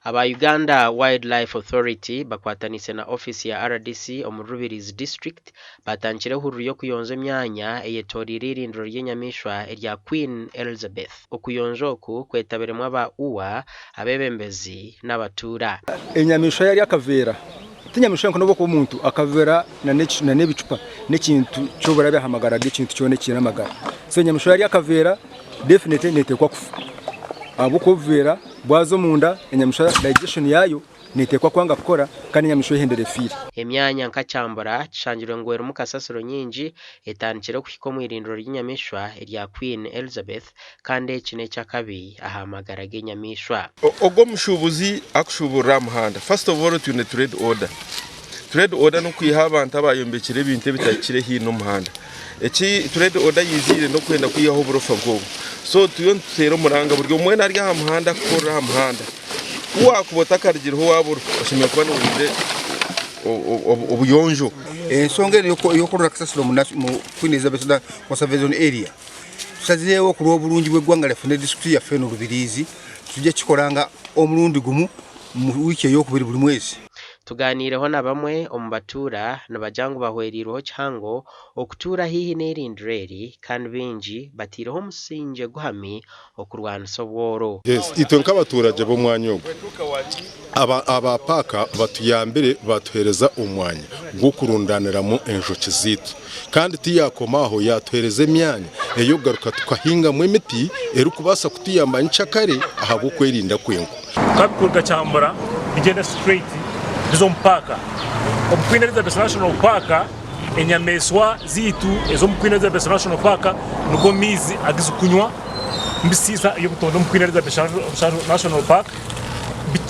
Aba Uganda Wildlife Authority bakwatanise na office ya RDC omurubirizi district batangire hururu yo kuyonza emyanya eyetorira irindiro ry'enyamishwa erya Queen Elizabeth. Okuyonjoku kwetaberemu aba uwa abebembezi n'abatura. Enyamishwa yari akavera tinyamishwa nkono boko umuntu akavera na nebicupa n'ikintu cyo barabe hamagara gikintu cyone kiramagara. So enyamishwa yari akavera definitely netekwa kufa. Abuko vera bwazo munda enyamishwa digestion yayo nitekwa kwanga kukora kandi enyamishwa ihendere firi. Emyanya nkacyambura cishangirwe ngwera mu kasasiro nyingi etanikire kuhiko mu irindiro ry'inyamishwa erya Queen Elizabeth kandi ekine cyakabi ahamagara genyamishwa. Ogo mushubuzi akushubura muhanda. First of all tune trade order. Trade order no kwiha abantu abayombekire ibintu bitakire hino muhanda. Eki trade order yizire no kwenda kwiyaho burofa bwo. So tuyon tero muranga buryo mwe nari ha muhanda kora ha muhanda. Uwa kubota karigiro ho waburu ashimye kuba n'ubide obuyonjo. Ensonga yo kurura kasasiro mu Queen Elizabeth Conservation Area. Tusazirewo ku lw'obulungi bw'eggwanga lyaffe ne district yaffe no Rubirizi tujye kikolanga omulundi gumu mu wiki ey'okubiri buli mwezi. Tuganireho na bamwe omubatura nabajangu bahweriroho cyango okutura hihi n'erindreri kandi bingi batireho musinje guhami okurwana sobworo. Yes, ito nk'abaturage bo mwanyogo aba paka batuyambere batuhereza umwanya gwo kurundanira mu enjoki zitu kandi tiyakomaho yatuhereza emyanya eyo garuka tukahinga mu emiti eru kubasa kutiyamba nchakare ahabo kwerinda kwengo kabikorwa cyambura bigenda straight bizo mpaka Queen Elizabeth National Park enyameswa zitu ezo Queen Elizabeth National Park nugo mizi agizukunywa mbisiza yo gutonda Queen Elizabeth National Park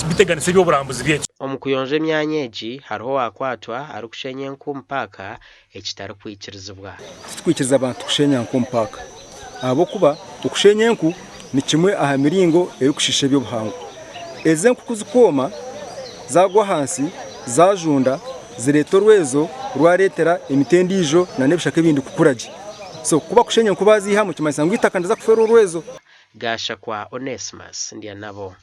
biteganise byo burambuzi byetu. Omukuyonje emyanyeji hariho wakwatwa ari kushenya nku mpaka ekitari kwikirizibwa. Twikiriza abantu kushenya nku mpaka abo kuba ukushenya nku ni kimwe aha miringo eri kushisha byo buhango eze nku kuzikoma zagwa hansi zajunda ziretorwezo rwaretera imitendijo na nebishaka bindi kukuraje. So kuba kushenya nku baziha mu kimasango itakandaza kufera urwezo gasha kwa Onesimus ndiya nabo.